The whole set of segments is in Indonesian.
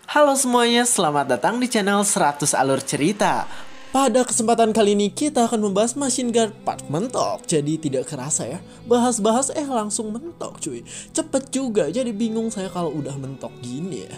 Halo semuanya, selamat datang di channel 100 Alur Cerita. Pada kesempatan kali ini kita akan membahas Machine Guard part mentok. Jadi tidak kerasa ya, bahas-bahas langsung mentok cuy. Cepet juga, jadi bingung saya kalau udah mentok gini ya.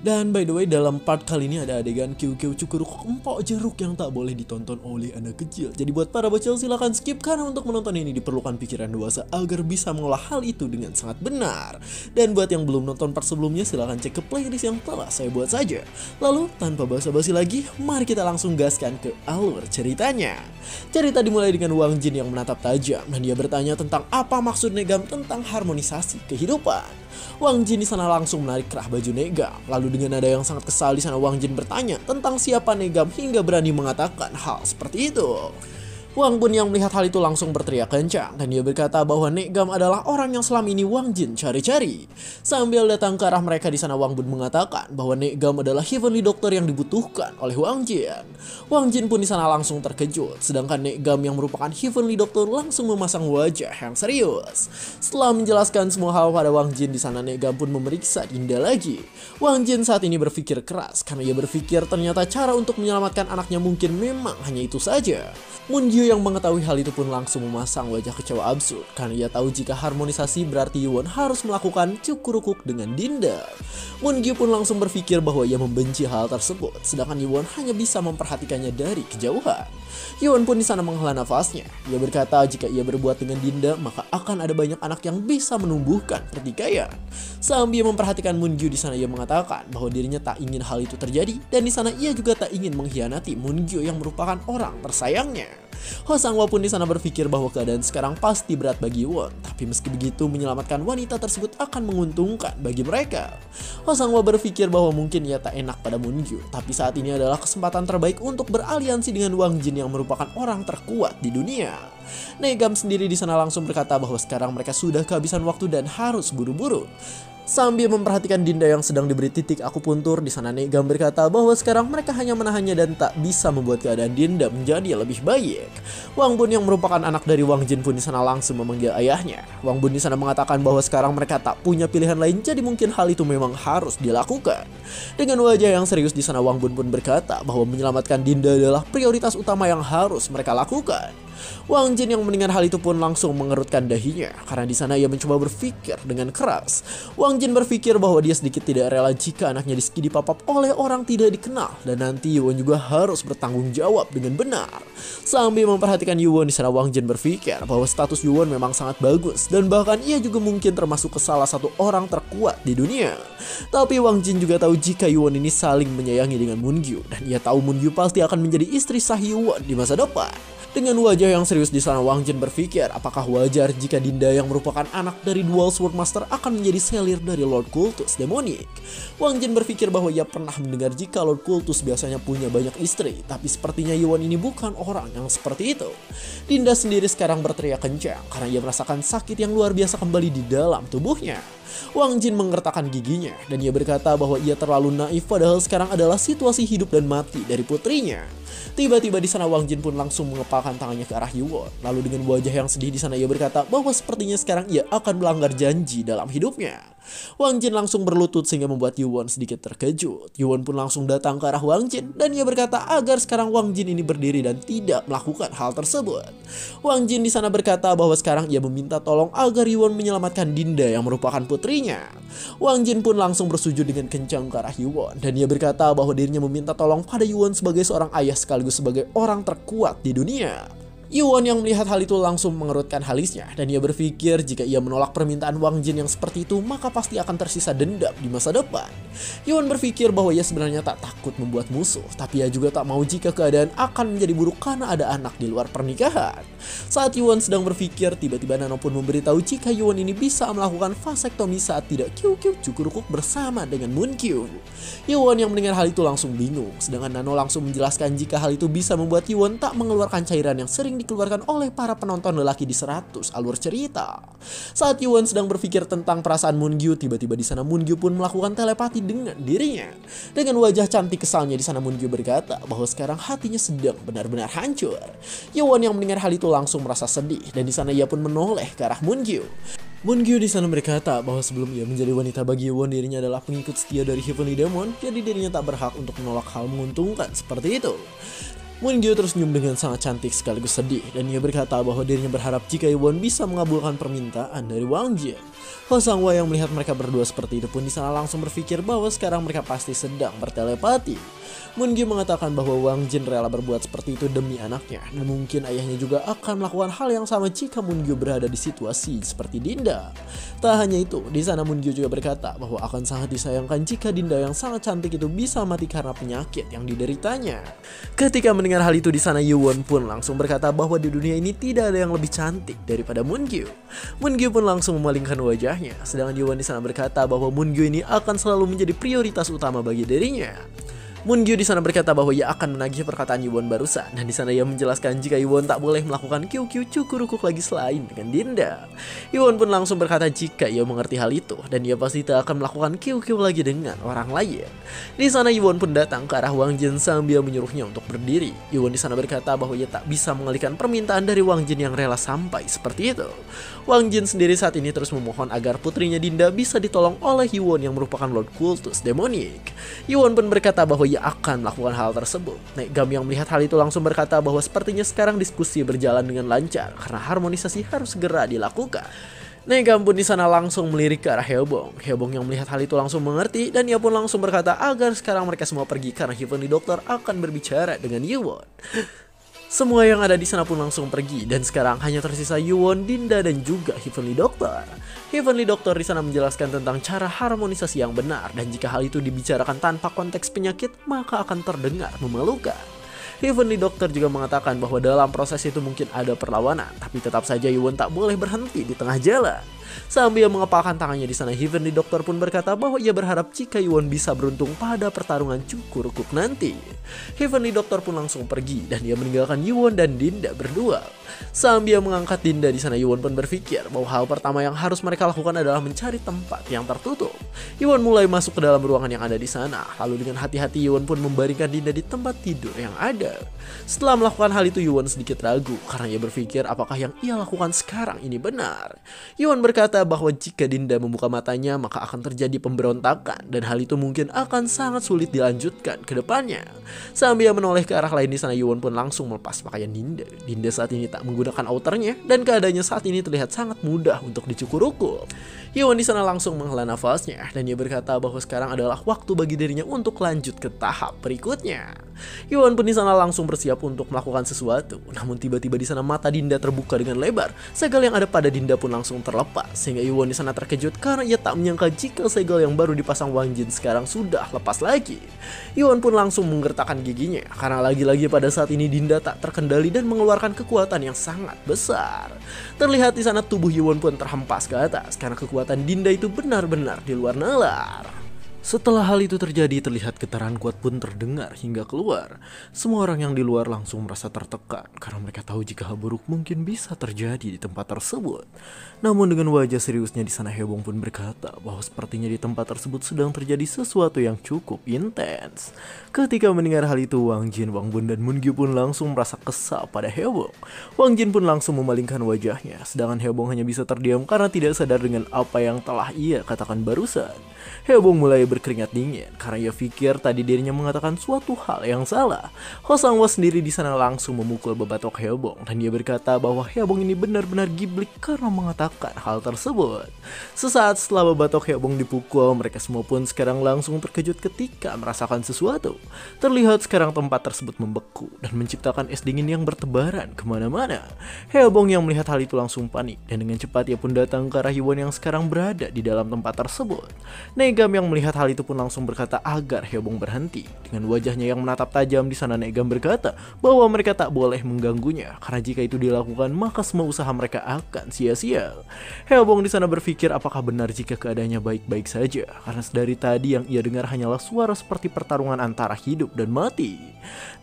Dan by the way, dalam part kali ini ada adegan kiu-kiu cukuruk empok jeruk yang tak boleh ditonton oleh anak kecil. Jadi buat para bocil silahkan skip, karena untuk menonton ini diperlukan pikiran dewasa agar bisa mengolah hal itu dengan sangat benar. Dan buat yang belum nonton part sebelumnya, silahkan cek ke playlist yang telah saya buat saja. Lalu tanpa basa-basi lagi, mari kita langsung gaskan ke alur ceritanya. Cerita dimulai dengan Wang Jin yang menatap tajam dan dia bertanya tentang apa maksud Negam tentang harmonisasi kehidupan. Wang Jin di sana langsung menarik kerah baju Negam. Lalu dengan nada yang sangat kesal di sana Wang Jin bertanya tentang siapa Negam hingga berani mengatakan hal seperti itu. Wang Bun yang melihat hal itu langsung berteriak kencang dan dia berkata bahwa Negam adalah orang yang selama ini Wang Jin cari-cari. Sambil datang ke arah mereka di sana Wang Bun mengatakan bahwa Negam adalah Heavenly Doctor yang dibutuhkan oleh Wang Jin. Wang Jin pun di sana langsung terkejut, sedangkan Negam yang merupakan Heavenly Doctor langsung memasang wajah yang serius. Setelah menjelaskan semua hal pada Wang Jin di sana, Negam pun memeriksa Dinda lagi. Wang Jin saat ini berpikir keras karena ia berpikir ternyata cara untuk menyelamatkan anaknya mungkin memang hanya itu saja. Moon-gyu yang mengetahui hal itu pun langsung memasang wajah kecewa absurd karena ia tahu jika harmonisasi berarti Yuwon harus melakukan cukurukuk dengan Dinda. Moon-gyu pun langsung berpikir bahwa ia membenci hal tersebut, sedangkan Yuwon hanya bisa memperhatikannya dari kejauhan. Yuwon pun di sana menghela nafasnya. Ia berkata jika ia berbuat dengan Dinda maka akan ada banyak anak yang bisa menumbuhkan pertikaian. Sambil memperhatikan Moon-gyu di sana ia mengatakan bahwa dirinya tak ingin hal itu terjadi dan di sana ia juga tak ingin mengkhianati Moon-gyu yang merupakan orang tersayangnya. Ho Sang-woo pun di sana berpikir bahwa keadaan sekarang pasti berat bagi Yuwon, tapi meski begitu menyelamatkan wanita tersebut akan menguntungkan bagi mereka. Ho Sang-woo berpikir bahwa mungkin ia tak enak pada Moon-gyu, tapi saat ini adalah kesempatan terbaik untuk beraliansi dengan Wang Jin yang merupakan orang terkuat di dunia. Negam sendiri di sana langsung berkata bahwa sekarang mereka sudah kehabisan waktu dan harus buru-buru. Sambil memperhatikan Dinda yang sedang diberi titik akupuntur, di sana Negam berkata bahwa sekarang mereka hanya menahannya dan tak bisa membuat keadaan Dinda menjadi lebih baik. Wang Bun yang merupakan anak dari Wang Jin pun di sana langsung memanggil ayahnya. Wang Bun di sana mengatakan bahwa sekarang mereka tak punya pilihan lain, jadi mungkin hal itu memang harus dilakukan. Dengan wajah yang serius di sana Wang Bun pun berkata bahwa menyelamatkan Dinda adalah prioritas utama yang harus mereka lakukan. Wang Jin yang mendengar hal itu pun langsung mengerutkan dahinya karena di sana ia mencoba berpikir dengan keras. Wang Jin berpikir bahwa dia sedikit tidak rela jika anaknya dipapap oleh orang tidak dikenal dan nanti Yuwon juga harus bertanggung jawab dengan benar. Sambil memperhatikan Yuwon di sana Wang Jin berpikir bahwa status Yuwon memang sangat bagus dan bahkan ia juga mungkin termasuk ke salah satu orang terkuat di dunia. Tapi Wang Jin juga tahu jika Yuwon ini saling menyayangi dengan Moon-gyu dan ia tahu Moon-gyu pasti akan menjadi istri sah Yuwon di masa depan. Dengan wajah yang serius di sana Wang Jin berpikir apakah wajar jika Dinda yang merupakan anak dari Dual Sword Master akan menjadi selir dari Lord Kultus Demonik. Wang Jin berpikir bahwa ia pernah mendengar jika Lord Kultus biasanya punya banyak istri, tapi sepertinya Yuwon ini bukan orang yang seperti itu. Dinda sendiri sekarang berteriak kencang karena ia merasakan sakit yang luar biasa kembali di dalam tubuhnya. Wang Jin mengertakkan giginya dan ia berkata bahwa ia terlalu naif padahal sekarang adalah situasi hidup dan mati dari putrinya. Tiba-tiba di sana Wang Jin pun langsung mengepalkan tangannya ke arah Yuwon. Lalu dengan wajah yang sedih di sana ia berkata bahwa sepertinya sekarang ia akan melanggar janji dalam hidupnya. Wang Jin langsung berlutut sehingga membuat Yuwon sedikit terkejut. Yuwon pun langsung datang ke arah Wang Jin dan ia berkata agar sekarang Wang Jin ini berdiri dan tidak melakukan hal tersebut. Wang Jin di sana berkata bahwa sekarang ia meminta tolong agar Yuwon menyelamatkan Dinda yang merupakan putrinya. Wang Jin pun langsung bersujud dengan kencang ke arah Yuwon dan ia berkata bahwa dirinya meminta tolong pada Yuwon sebagai seorang ayah sekaligus sebagai orang terkuat di dunia. Yuwon yang melihat hal itu langsung mengerutkan alisnya dan ia berpikir jika ia menolak permintaan Wang Jin yang seperti itu maka pasti akan tersisa dendam di masa depan. Yuwon berpikir bahwa ia sebenarnya tak takut membuat musuh, tapi ia juga tak mau jika keadaan akan menjadi buruk karena ada anak di luar pernikahan. Saat Yuwon sedang berpikir, tiba-tiba Nano pun memberitahu jika Yuwon ini bisa melakukan vasektomi saat tidak kiu-kiu cukurukuk bersama dengan Moon-gyu. Yuwon yang mendengar hal itu langsung bingung, sedangkan Nano langsung menjelaskan jika hal itu bisa membuat Yuwon tak mengeluarkan cairan yang sering dikeluarkan oleh para penonton lelaki di 100 alur cerita. Saat Yuwon sedang berpikir tentang perasaan Moon-gyu, tiba-tiba di sana Moon-gyu pun melakukan telepati dengan dirinya. Dengan wajah cantik kesalnya di sana Moon-gyu berkata bahwa sekarang hatinya sedang benar-benar hancur. Yuwon yang mendengar hal itu langsung merasa sedih dan di sana ia pun menoleh ke arah Moon-gyu. Moon-gyu di sana berkata bahwa sebelum ia menjadi wanita bagi Won, dirinya adalah pengikut setia dari Heavenly Demon, jadi dirinya tak berhak untuk menolak hal menguntungkan seperti itu. Moon-gyu terus senyum dengan sangat cantik sekaligus sedih, dan ia berkata bahwa dirinya berharap jika Won bisa mengabulkan permintaan dari Wang Jin. Ho Sang-hwa yang melihat mereka berdua seperti itu pun di sana langsung berpikir bahwa sekarang mereka pasti sedang bertelepati. Moon-gyu mengatakan bahwa Wang Jin rela berbuat seperti itu demi anaknya, dan mungkin ayahnya juga akan melakukan hal yang sama jika Moon-gyu berada di situasi seperti Dinda. Tak hanya itu, di sana Moon-gyu juga berkata bahwa akan sangat disayangkan jika Dinda yang sangat cantik itu bisa mati karena penyakit yang dideritanya. Ketika mendengar hal itu di sana, Won pun langsung berkata bahwa di dunia ini tidak ada yang lebih cantik daripada Moon-gyu. Moon-gyu pun langsung memalingkan wajahnya, sedangkan Won di sana berkata bahwa Moon-gyu ini akan selalu menjadi prioritas utama bagi dirinya. Moon-gyu di sana berkata bahwa ia akan menagih perkataan Won barusan, dan di sana ia menjelaskan jika Won tak boleh melakukan QQ cukurukuk lagi selain dengan Dinda. Won pun langsung berkata jika ia mengerti hal itu, dan ia pasti tak akan melakukan QQ lagi dengan orang lain. Di sana Won pun datang ke arah Wang Jin sambil menyuruhnya untuk berdiri. Won di sana berkata bahwa ia tak bisa mengalihkan permintaan dari Wang Jin yang rela sampai seperti itu. Wang Jin sendiri saat ini terus memohon agar putrinya Dinda bisa ditolong oleh Won yang merupakan Lord Kultus Demonik. Won pun berkata bahwa ia akan melakukan hal tersebut. Gam yang melihat hal itu langsung berkata bahwa sepertinya sekarang diskusi berjalan dengan lancar karena harmonisasi harus segera dilakukan. Gam pun di sana langsung melirik ke arah Hyebong. Hyebong yang melihat hal itu langsung mengerti, dan ia pun langsung berkata agar sekarang mereka semua pergi karena Heavenly Doctor akan berbicara dengan Won. Semua yang ada di sana pun langsung pergi, dan sekarang hanya tersisa Won, Dinda, dan juga Heavenly Doctor. Heavenly Doctor di sana menjelaskan tentang cara harmonisasi yang benar, dan jika hal itu dibicarakan tanpa konteks penyakit, maka akan terdengar memalukan. Heavenly Doctor juga mengatakan bahwa dalam proses itu mungkin ada perlawanan, tapi tetap saja Won tak boleh berhenti di tengah jalan. Sambil mengepalkan tangannya di sana, Heavenly Doctor pun berkata bahwa ia berharap jika Won bisa beruntung pada pertarungan cukurukuk nanti. Heavenly Doctor pun langsung pergi, dan ia meninggalkan Won dan Dinda berdua. Sambil mengangkat Dinda di sana, Won pun berpikir bahwa hal pertama yang harus mereka lakukan adalah mencari tempat yang tertutup. Won mulai masuk ke dalam ruangan yang ada di sana, lalu dengan hati-hati Won pun membaringkan Dinda di tempat tidur yang ada. Setelah melakukan hal itu, Won sedikit ragu karena ia berpikir apakah yang ia lakukan sekarang ini benar. Won berkata bahwa jika Dinda membuka matanya maka akan terjadi pemberontakan, dan hal itu mungkin akan sangat sulit dilanjutkan ke depannya. Sambil menoleh ke arah lain di sana, Won pun langsung melepas pakaian Dinda. Dinda saat ini tak menggunakan outernya, dan keadaannya saat ini terlihat sangat mudah untuk dicukur-ukur. Won di sana langsung menghela nafasnya, dan ia berkata bahwa sekarang adalah waktu bagi dirinya untuk lanjut ke tahap berikutnya. Won pun di sana langsung bersiap untuk melakukan sesuatu, namun tiba-tiba di sana mata Dinda terbuka dengan lebar. Segel yang ada pada Dinda pun langsung terlepas, sehingga Won di sana terkejut karena ia tak menyangka jika segel yang baru dipasang Wang Jin sekarang sudah lepas lagi. Won pun langsung menggertakkan giginya karena lagi-lagi pada saat ini Dinda tak terkendali dan mengeluarkan kekuatan yang sangat besar. Terlihat di sana tubuh Won pun terhempas ke atas karena kekuatan Dinda itu benar-benar di luar nalar. Setelah hal itu terjadi, terlihat getaran kuat pun terdengar hingga keluar. Semua orang yang di luar langsung merasa tertekan karena mereka tahu jika hal buruk mungkin bisa terjadi di tempat tersebut. Namun dengan wajah seriusnya di sana, Hyebong pun berkata bahwa sepertinya di tempat tersebut sedang terjadi sesuatu yang cukup intens. Ketika mendengar hal itu, Wang Jin, Wang Bun, dan Moon-gyu pun langsung merasa kesal pada Hyebong. Wang Jin pun langsung memalingkan wajahnya, sedangkan Hyebong hanya bisa terdiam karena tidak sadar dengan apa yang telah ia katakan barusan. Hyebong mulai berkeringat dingin karena ia pikir tadi dirinya mengatakan suatu hal yang salah. Ho Sang-hwa sendiri di sana langsung memukul bebatok Hyebong, dan dia berkata bahwa Hyebong ini benar-benar giblik karena mengatakan hal tersebut. Sesaat setelah bebatok Hyebong dipukul, mereka semua pun sekarang langsung terkejut ketika merasakan sesuatu. Terlihat sekarang tempat tersebut membeku dan menciptakan es dingin yang bertebaran kemana-mana. Hyebong yang melihat hal itu langsung panik, dan dengan cepat ia pun datang ke arah Won yang sekarang berada di dalam tempat tersebut. Negam yang melihat hal itu pun langsung berkata agar Hyebong berhenti. Dengan wajahnya yang menatap tajam di sana, Negam berkata bahwa mereka tak boleh mengganggunya karena jika itu dilakukan maka semua usaha mereka akan sia-sia. Hyebong di sana berpikir apakah benar jika keadaannya baik-baik saja karena dari tadi yang ia dengar hanyalah suara seperti pertarungan antara hidup dan mati.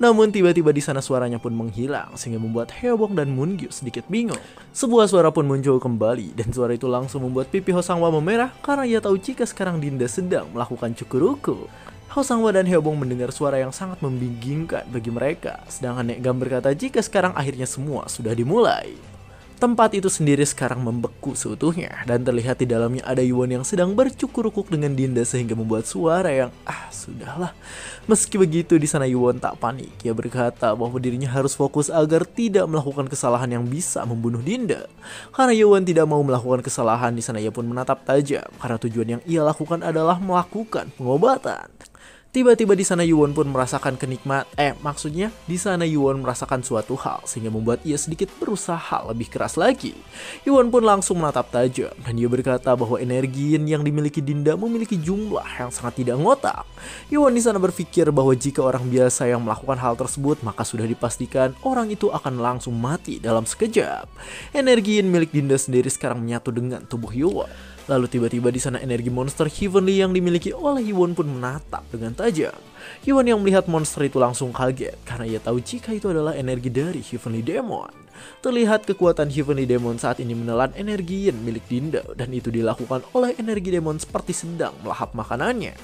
Namun tiba-tiba di sana suaranya pun menghilang sehingga membuat Hyebong dan Moon-gyu sedikit bingung. Sebuah suara pun muncul kembali, dan suara itu langsung membuat pipi Ho Sang-hwa memerah karena ia tahu jika sekarang Dinda sedang melakukan cukur-ukur. Ho Sang-hwa dan Hyebong mendengar suara yang sangat membingungkan bagi mereka, sedangkan Negam berkata jika sekarang akhirnya semua sudah dimulai. Tempat itu sendiri sekarang membeku seutuhnya dan terlihat di dalamnya ada Yuan yang sedang bercukur-ukuk dengan Dinda sehingga membuat suara yang sudahlah. Meski begitu di sana Yuan tak panik. Ia berkata bahwa dirinya harus fokus agar tidak melakukan kesalahan yang bisa membunuh Dinda. Karena Yuan tidak mau melakukan kesalahan, di sana ia pun menatap tajam karena tujuan yang ia lakukan adalah melakukan pengobatan. Tiba-tiba di sana Yuan pun merasakan maksudnya di sana Yuan merasakan suatu hal sehingga membuat ia sedikit berusaha lebih keras lagi. Yuan pun langsung menatap tajam dan dia berkata bahwa energi yang dimiliki Dinda memiliki jumlah yang sangat tidak ngotak. Yuan di sana berpikir bahwa jika orang biasa yang melakukan hal tersebut maka sudah dipastikan orang itu akan langsung mati dalam sekejap. Energi milik Dinda sendiri sekarang menyatu dengan tubuh Yuan. Lalu tiba-tiba di sana energi monster Heavenly yang dimiliki oleh Yuan pun menatap dengan tajam. Yuan yang melihat monster itu langsung kaget karena ia tahu jika itu adalah energi dari Heavenly Demon. Terlihat kekuatan Heavenly Demon saat ini menelan energi milik Dinda dan itu dilakukan oleh energi demon seperti sedang melahap makanannya.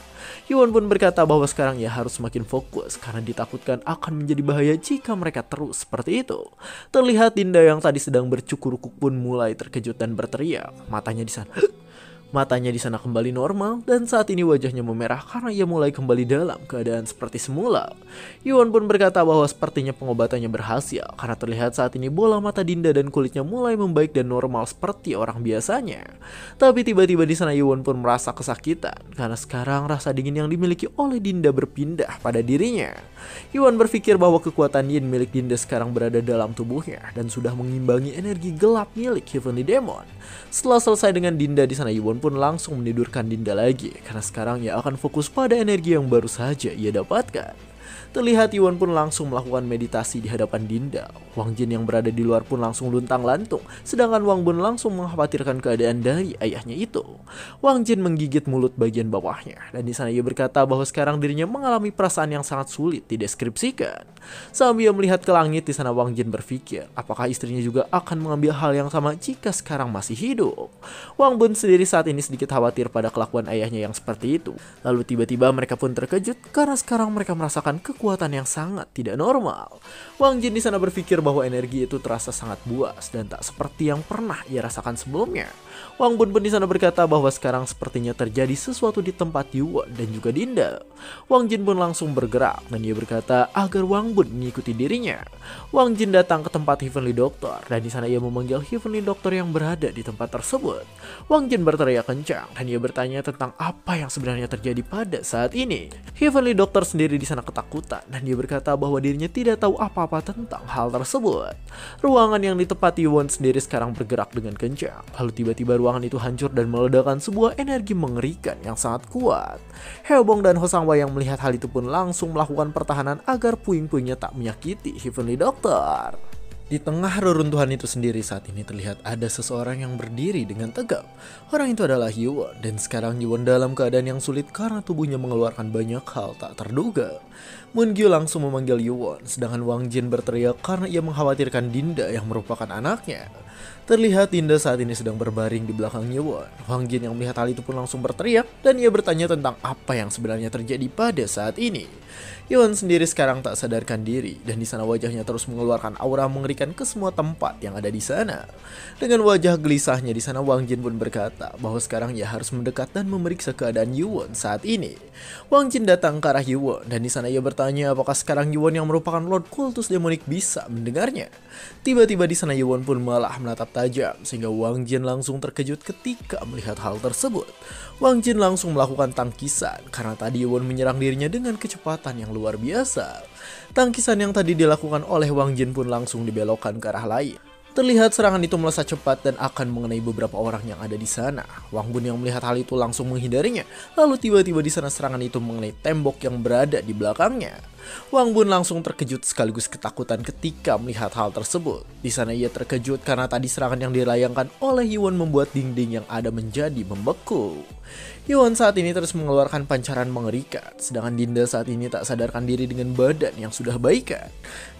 Yuan pun berkata bahwa sekarang ia harus semakin fokus karena ditakutkan akan menjadi bahaya jika mereka terus seperti itu. Terlihat Dinda yang tadi sedang bercukur-ukuk pun mulai terkejut dan berteriak. Matanya di sana kembali normal dan saat ini wajahnya memerah karena ia mulai kembali dalam keadaan seperti semula. Yuan pun berkata bahwa sepertinya pengobatannya berhasil karena terlihat saat ini bola mata Dinda dan kulitnya mulai membaik dan normal seperti orang biasanya. Tapi tiba-tiba di sana Yuan pun merasa kesakitan karena sekarang rasa dingin yang dimiliki oleh Dinda berpindah pada dirinya. Yuan berpikir bahwa kekuatan yin milik Dinda sekarang berada dalam tubuhnya dan sudah mengimbangi energi gelap milik Heavenly Demon. Setelah selesai dengan Dinda di sana Yuan pun langsung menidurkan Dinda lagi karena sekarang ia akan fokus pada energi yang baru saja ia dapatkan. Terlihat Yuan pun langsung melakukan meditasi di hadapan Dinda. Wang Jin yang berada di luar pun langsung luntang-lantung, sedangkan Wang Bun langsung mengkhawatirkan keadaan dari ayahnya itu. Wang Jin menggigit mulut bagian bawahnya, dan di sana ia berkata bahwa sekarang dirinya mengalami perasaan yang sangat sulit dideskripsikan. Sambil melihat ke langit di sana Wang Jin berpikir, apakah istrinya juga akan mengambil hal yang sama jika sekarang masih hidup. Wang Bun sendiri saat ini sedikit khawatir pada kelakuan ayahnya yang seperti itu. Lalu tiba-tiba mereka pun terkejut karena sekarang mereka merasakan kekuatan yang sangat tidak normal. Wang Jin di sana berpikir bahwa energi itu terasa sangat buas dan tak seperti yang pernah ia rasakan sebelumnya. Wang Bun pun di sana berkata bahwa sekarang sepertinya terjadi sesuatu di tempat Yuan dan juga Dinda. Wang Jin pun langsung bergerak dan ia berkata agar Wang Bun mengikuti dirinya. Wang Jin datang ke tempat Heavenly Doctor dan di sana ia memanggil Heavenly Doctor yang berada di tempat tersebut. Wang Jin berteriak kencang dan ia bertanya tentang apa yang sebenarnya terjadi pada saat ini. Heavenly Doctor sendiri di sana ketakutan dan dia berkata bahwa dirinya tidak tahu apa-apa tentang hal tersebut. Ruangan yang ditempati Yuan sendiri sekarang bergerak dengan kencang. Lalu tiba-tiba ruangan itu hancur dan meledakkan sebuah energi mengerikan yang sangat kuat. Heobong dan Hosangwa yang melihat hal itu pun langsung melakukan pertahanan agar puing-puingnya tak menyakiti Heavenly Doctor. Di tengah reruntuhan itu sendiri saat ini terlihat ada seseorang yang berdiri dengan tegap. Orang itu adalah Yuan dan sekarang Yuan dalam keadaan yang sulit karena tubuhnya mengeluarkan banyak hal tak terduga. Moon-gyu langsung memanggil Yuan sedangkan Wang Jin berteriak karena ia mengkhawatirkan Dinda yang merupakan anaknya. Terlihat Dinda saat ini sedang berbaring di belakang Yuan. Wang Jin yang melihat hal itu pun langsung berteriak dan ia bertanya tentang apa yang sebenarnya terjadi pada saat ini. Yuan sendiri sekarang tak sadarkan diri dan di sana wajahnya terus mengeluarkan aura mengerikan ke semua tempat yang ada di sana. Dengan wajah gelisahnya di sana Wang Jin pun berkata bahwa sekarang ia harus mendekat dan memeriksa keadaan Yuan saat ini. Wang Jin datang ke arah Yuan dan di sana ia bertanya apakah sekarang Yuan yang merupakan Lord Kultus Demonik bisa mendengarnya. Tiba-tiba di sana Yuan pun malah menatap tajam sehingga Wang Jin langsung terkejut ketika melihat hal tersebut. Wang Jin langsung melakukan tangkisan karena tadi Yuan menyerang dirinya dengan kecepatan yang luar biasa. Tangkisan yang tadi dilakukan oleh Wang Jin pun langsung dibelokkan ke arah lain. Terlihat serangan itu melesat cepat dan akan mengenai beberapa orang yang ada di sana. Wang Bun yang melihat hal itu langsung menghindarinya. Lalu tiba-tiba di sana serangan itu mengenai tembok yang berada di belakangnya. Wang Bun langsung terkejut sekaligus ketakutan ketika melihat hal tersebut. Di sana ia terkejut karena tadi serangan yang dilayangkan oleh Yuan membuat dinding yang ada menjadi membeku. Yuan saat ini terus mengeluarkan pancaran mengerikan, sedangkan Dinda saat ini tak sadarkan diri dengan badan yang sudah baikan.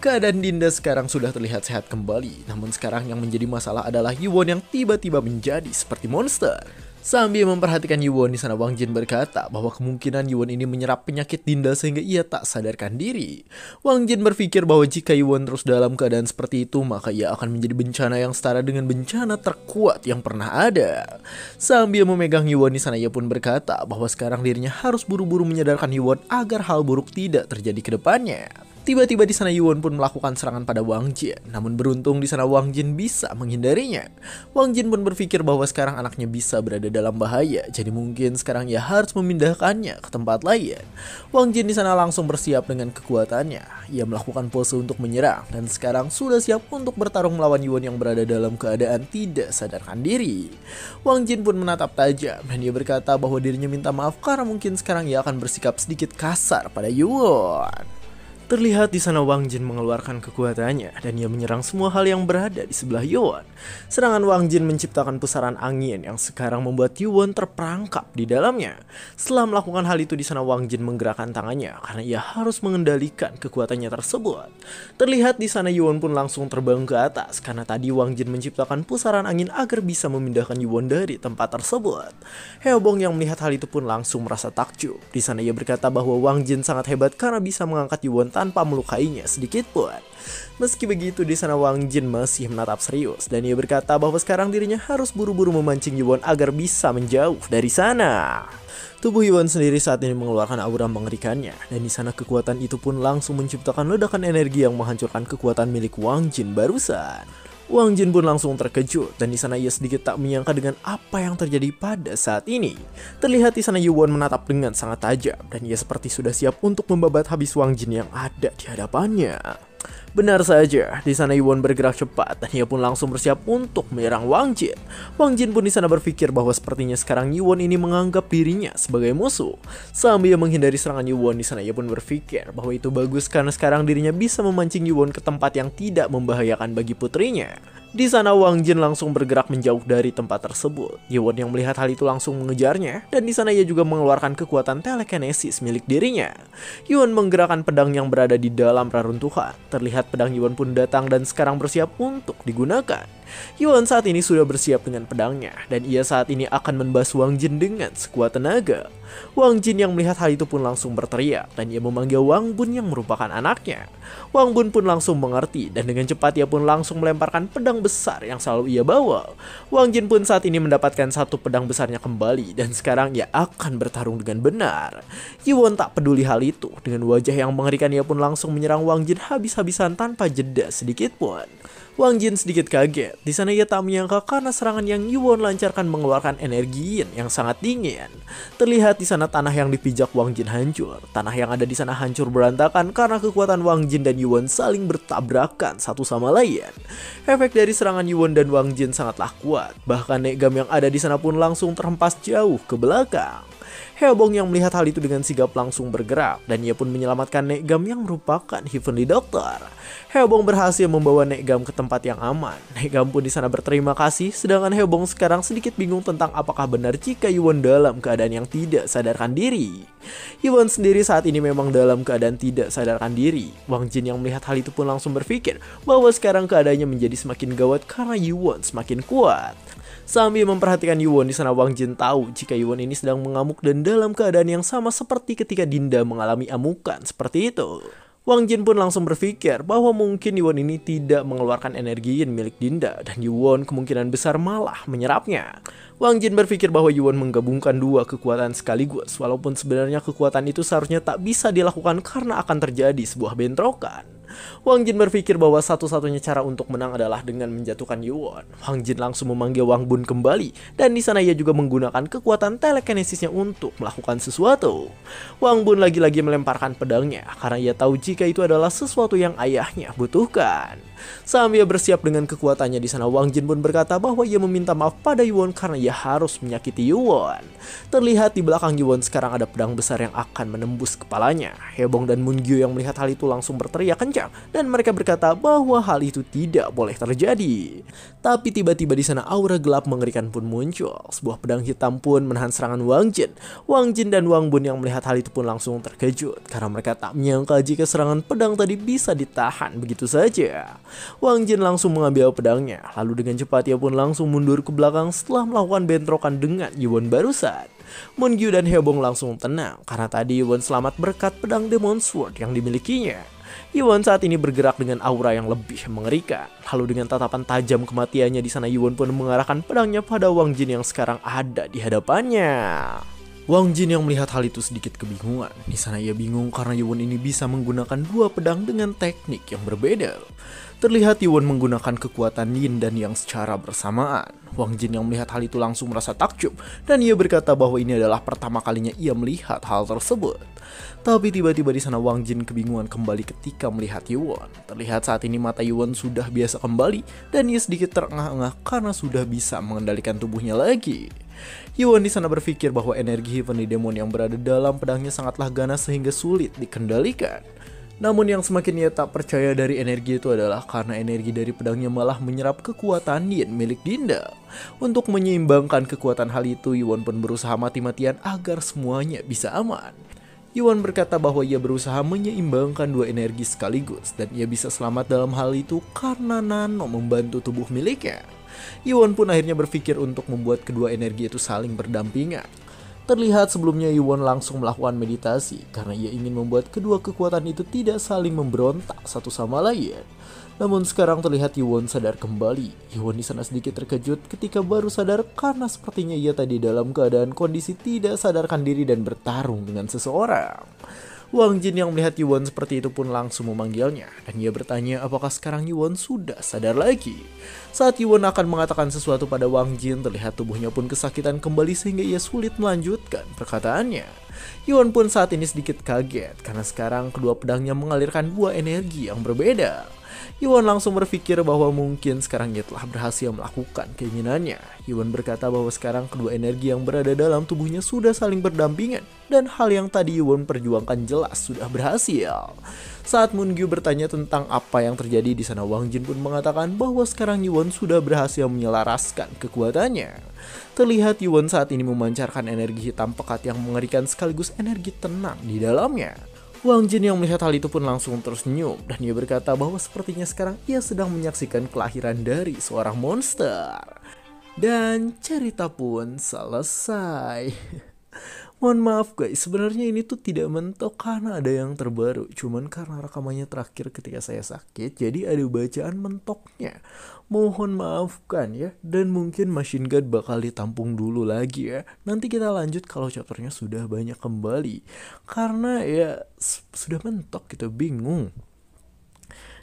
Keadaan Dinda sekarang sudah terlihat sehat kembali, namun sekarang yang menjadi masalah adalah Yuan yang tiba-tiba menjadi seperti monster. Sambil memperhatikan Yuwon di sana, Wang Jin berkata bahwa kemungkinan Yuwon ini menyerap penyakit Dinda sehingga ia tak sadarkan diri. Wang Jin berpikir bahwa jika Yuwon terus dalam keadaan seperti itu, maka ia akan menjadi bencana yang setara dengan bencana terkuat yang pernah ada. Sambil memegang Yuwon di sana, ia pun berkata bahwa sekarang dirinya harus buru-buru menyadarkan Yuwon agar hal buruk tidak terjadi ke depannya. Tiba-tiba di sana Yuwon pun melakukan serangan pada Wang Jin, namun beruntung di sana Wang Jin bisa menghindarinya. Wang Jin pun berpikir bahwa sekarang anaknya bisa berada dalam bahaya, jadi mungkin sekarang ia harus memindahkannya ke tempat lain. Wang Jin di sana langsung bersiap dengan kekuatannya. Ia melakukan pose untuk menyerang dan sekarang sudah siap untuk bertarung melawan Yuwon yang berada dalam keadaan tidak sadarkan diri. Wang Jin pun menatap tajam dan dia berkata bahwa dirinya minta maaf karena mungkin sekarang ia akan bersikap sedikit kasar pada Yuwon. Terlihat di sana Wang Jin mengeluarkan kekuatannya dan ia menyerang semua hal yang berada di sebelah Yuwon. Serangan Wang Jin menciptakan pusaran angin yang sekarang membuat Yuwon terperangkap di dalamnya. Setelah melakukan hal itu di sana Wang Jin menggerakkan tangannya karena ia harus mengendalikan kekuatannya tersebut. Terlihat di sana Yuwon pun langsung terbang ke atas karena tadi Wang Jin menciptakan pusaran angin agar bisa memindahkan Yuwon dari tempat tersebut. Heobong yang melihat hal itu pun langsung merasa takjub. Di sana ia berkata bahwa Wang Jin sangat hebat karena bisa mengangkat Yuwon tanpa melukainya sedikit pun. Meski begitu di sana Wang Jin masih menatap serius dan ia berkata bahwa sekarang dirinya harus buru-buru memancing Yuwon agar bisa menjauh dari sana. Tubuh Yuwon sendiri saat ini mengeluarkan aura mengerikannya dan di sana kekuatan itu pun langsung menciptakan ledakan energi yang menghancurkan kekuatan milik Wang Jin barusan. Wang Jin pun langsung terkejut dan di sana ia sedikit tak menyangka dengan apa yang terjadi pada saat ini. Terlihat di sana Yuwon menatap dengan sangat tajam dan ia seperti sudah siap untuk membabat habis Wang Jin yang ada di hadapannya. Benar saja, di sana Yuwon bergerak cepat dan ia pun langsung bersiap untuk menyerang Wang Jin. Wang Jin pun di sana berpikir bahwa sepertinya sekarang Yuwon ini menganggap dirinya sebagai musuh. Sambil menghindari serangan Yuwon di sana ia pun berpikir bahwa itu bagus karena sekarang dirinya bisa memancing Yuwon ke tempat yang tidak membahayakan bagi putrinya. Di sana Wang Jin langsung bergerak menjauh dari tempat tersebut. Yuwon yang melihat hal itu langsung mengejarnya dan di sana ia juga mengeluarkan kekuatan telekinesis milik dirinya. Yuwon menggerakkan pedang yang berada di dalam reruntuhan. Terlihat pedang Yuwon pun datang dan sekarang bersiap untuk digunakan. Yuwon saat ini sudah bersiap dengan pedangnya dan ia saat ini akan membahas Wang Jin dengan sekuat tenaga. Wang Jin yang melihat hal itu pun langsung berteriak dan ia memanggil Wang Bun yang merupakan anaknya. Wang Bun pun langsung mengerti dan dengan cepat ia pun langsung melemparkan pedang besar yang selalu ia bawa. Wang Jin pun saat ini mendapatkan satu pedang besarnya kembali dan sekarang ia akan bertarung dengan benar. Yuwon tak peduli hal itu, dengan wajah yang mengerikan ia pun langsung menyerang Wang Jin habis-habisan tanpa jeda sedikit pun. Wang Jin sedikit kaget. Di sana ia tak menyangka karena serangan yang Yuwon lancarkan mengeluarkan energi yang sangat dingin. Terlihat di sana tanah yang dipijak Wang Jin hancur. Tanah yang ada di sana hancur berantakan karena kekuatan Wang Jin dan Yuwon saling bertabrakan satu sama lain. Efek dari serangan Yuwon dan Wang Jin sangatlah kuat. Bahkan Negam yang ada di sana pun langsung terhempas jauh ke belakang. Heobong yang melihat hal itu dengan sigap langsung bergerak dan ia pun menyelamatkan Negam yang merupakan Heavenly Doctor. Heobong berhasil membawa Negam ke tempat yang aman. Negam pun di sana berterima kasih, sedangkan Heobong sekarang sedikit bingung tentang apakah benar jika Yuwon dalam keadaan yang tidak sadarkan diri. Yuwon sendiri saat ini memang dalam keadaan tidak sadarkan diri. Wang Jin yang melihat hal itu pun langsung berpikir bahwa sekarang keadaannya menjadi semakin gawat karena Yuwon semakin kuat. Sambil memperhatikan Yuwon di sana Wang Jin tahu jika Yuwon ini sedang mengamuk dan dalam keadaan yang sama seperti ketika Dinda mengalami amukan seperti itu. Wang Jin pun langsung berpikir bahwa mungkin Yuwon ini tidak mengeluarkan energi yin milik Dinda dan Yuwon kemungkinan besar malah menyerapnya. Wang Jin berpikir bahwa Yuwon menggabungkan dua kekuatan sekaligus, walaupun sebenarnya kekuatan itu seharusnya tak bisa dilakukan karena akan terjadi sebuah bentrokan. Wang Jin berpikir bahwa satu-satunya cara untuk menang adalah dengan menjatuhkan Yuwon. Wang Jin langsung memanggil Wang Bun kembali dan di sana ia juga menggunakan kekuatan telekinesisnya untuk melakukan sesuatu. Wang Bun lagi-lagi melemparkan pedangnya karena ia tahu jika itu adalah sesuatu yang ayahnya butuhkan. Sambil bersiap dengan kekuatannya di sana Wang Jin pun berkata bahwa ia meminta maaf pada Yuwon karena ia harus menyakiti Yuwon. Terlihat di belakang Yuwon sekarang ada pedang besar yang akan menembus kepalanya. Hebong dan Mungyu yang melihat hal itu langsung berteriak kencang kencang dan mereka berkata bahwa hal itu tidak boleh terjadi. Tapi tiba-tiba di sana aura gelap mengerikan pun muncul. Sebuah pedang hitam pun menahan serangan Wang Jin. Wang Jin dan Wang Bun yang melihat hal itu pun langsung terkejut karena mereka tak menyangka jika serangan pedang tadi bisa ditahan begitu saja. Wang Jin langsung mengambil pedangnya, lalu dengan cepat ia pun langsung mundur ke belakang setelah melakukan bentrokan dengan Yuan barusan. Mungyu dan Hebong langsung tenang karena tadi Yuan selamat berkat pedang Demon Sword yang dimilikinya. Yuan saat ini bergerak dengan aura yang lebih mengerikan. Lalu dengan tatapan tajam kematiannya di sana Yuan pun mengarahkan pedangnya pada Wang Jin yang sekarang ada di hadapannya. Wang Jin yang melihat hal itu sedikit kebingungan. Di sana ia bingung karena Yuan ini bisa menggunakan dua pedang dengan teknik yang berbeda. Terlihat Yuan menggunakan kekuatan yin dan yang secara bersamaan. Wang Jin yang melihat hal itu langsung merasa takjub dan ia berkata bahwa ini adalah pertama kalinya ia melihat hal tersebut. Tapi tiba-tiba di sana Wang Jin kebingungan kembali ketika melihat Yuan. Terlihat saat ini mata Yuan sudah biasa kembali dan ia sedikit terengah-engah karena sudah bisa mengendalikan tubuhnya lagi. Yuan di sana berpikir bahwa energi Heavenly Demon yang berada dalam pedangnya sangatlah ganas sehingga sulit dikendalikan. Namun yang semakin ia tak percaya dari energi itu adalah karena energi dari pedangnya malah menyerap kekuatan yin milik Dinda. Untuk menyeimbangkan kekuatan hal itu, Yuan pun berusaha mati-matian agar semuanya bisa aman. Yuan berkata bahwa ia berusaha menyeimbangkan dua energi sekaligus dan ia bisa selamat dalam hal itu karena Nano membantu tubuh miliknya. Yuan pun akhirnya berpikir untuk membuat kedua energi itu saling berdampingan. Terlihat sebelumnya Yuan langsung melakukan meditasi karena ia ingin membuat kedua kekuatan itu tidak saling memberontak satu sama lain. Namun sekarang terlihat Yuan sadar kembali. Yuan di sana sedikit terkejut ketika baru sadar karena sepertinya ia tadi dalam keadaan kondisi tidak sadarkan diri dan bertarung dengan seseorang. Wang Jin yang melihat Yuan seperti itu pun langsung memanggilnya dan ia bertanya apakah sekarang Yuan sudah sadar lagi. Saat Yuan akan mengatakan sesuatu pada Wang Jin, terlihat tubuhnya pun kesakitan kembali sehingga ia sulit melanjutkan perkataannya. Yuan pun saat ini sedikit kaget karena sekarang kedua pedangnya mengalirkan dua energi yang berbeda. Yuan langsung berpikir bahwa mungkin sekarang ia telah berhasil melakukan keinginannya. Yuan berkata bahwa sekarang kedua energi yang berada dalam tubuhnya sudah saling berdampingan dan hal yang tadi Yuan perjuangkan jelas sudah berhasil. Saat Mungyu bertanya tentang apa yang terjadi di sana, Wang Jin pun mengatakan bahwa sekarang Yuan sudah berhasil menyelaraskan kekuatannya. Terlihat Yuan saat ini memancarkan energi hitam pekat yang mengerikan sekaligus energi tenang di dalamnya. Wang Jin yang melihat hal itu pun langsung tersenyum dan ia berkata bahwa sepertinya sekarang ia sedang menyaksikan kelahiran dari seorang monster. Dan cerita pun selesai. Mohon maaf guys, sebenarnya ini tuh tidak mentok karena ada yang terbaru. Cuman karena rekamannya terakhir ketika saya sakit, jadi ada bacaan mentoknya. Mohon maafkan ya, dan mungkin Machine Guard bakal ditampung dulu lagi ya. Nanti kita lanjut kalau chapternya sudah banyak kembali. Karena ya sudah mentok gitu, bingung.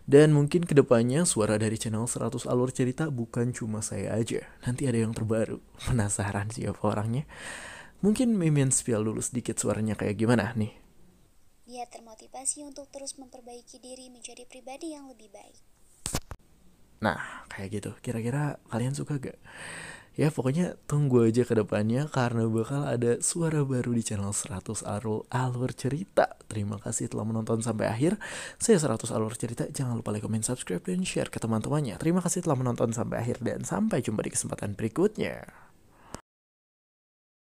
Dan mungkin kedepannya suara dari channel 100 Alur Cerita bukan cuma saya aja. Nanti ada yang terbaru. Penasaran siapa orangnya? Mungkin Mimin spill dulu sedikit suaranya kayak gimana nih. Dia termotivasi untuk terus memperbaiki diri menjadi pribadi yang lebih baik. Nah, kayak gitu. Kira-kira kalian suka gak? Ya pokoknya tunggu aja ke depannya karena bakal ada suara baru di channel 100 Alur Cerita. Terima kasih telah menonton sampai akhir. Saya 100 Alur Cerita. Jangan lupa like, comment, subscribe, dan share ke teman-temannya. Terima kasih telah menonton sampai akhir dan sampai jumpa di kesempatan berikutnya.